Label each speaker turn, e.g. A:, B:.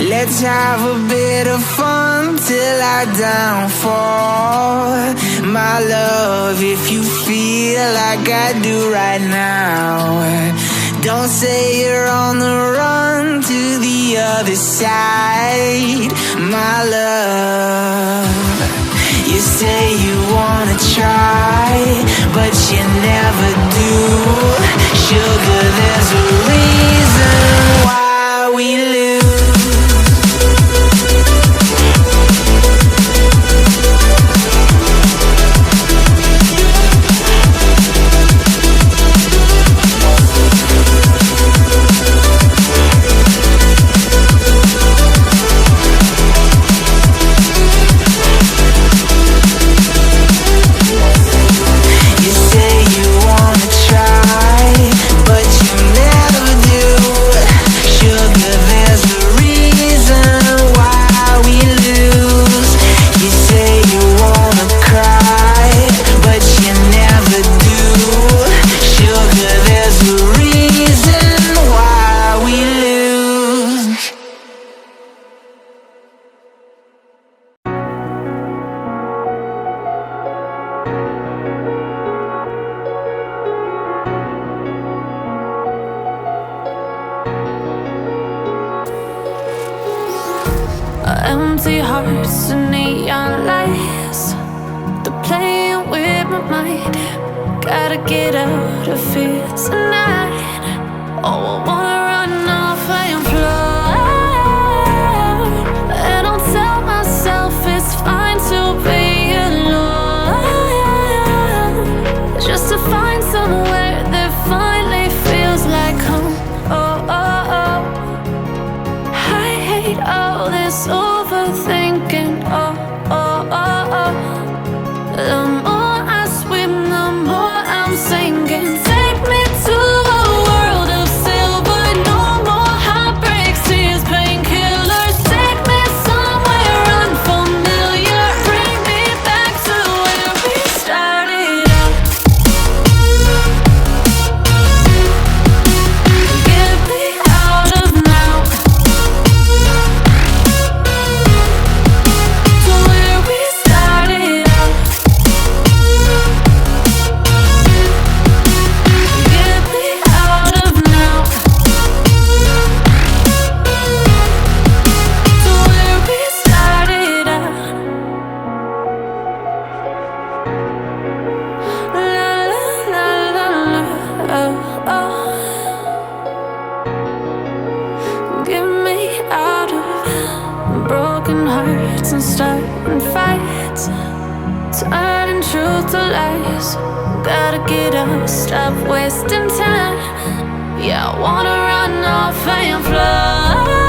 A: Let's have a bit of fun till our downfall. My love, if you feel like I do right now, don't say you're on the run to the other side. My love, you say you wanna try, but you never do. Sugar, there's a reason why we lose.
B: Empty hearts and neon lights, they're playing with my mind. Gotta get out of here tonight. Oh, I wanna run off and fly, and I'll tell myself it's fine to be alone, just to find somewhere that finally feels like home. Oh, oh, oh. I hate all this overthinking. Oh, oh, oh, oh. The more I swim, the more I'm sinking. Take me to a world of silver. No more heartbreaks, tears, painkillers. Take me somewhere unfamiliar. Bring me back to where we started out. Get me out of now, to where we started out. Get me out of now, to where we started out. La la la la la, oh, oh. Get me out of broken hearts and starting fights, turning truth to lies. Gotta get up, stop wasting time. Yeah, I wanna run off and fly.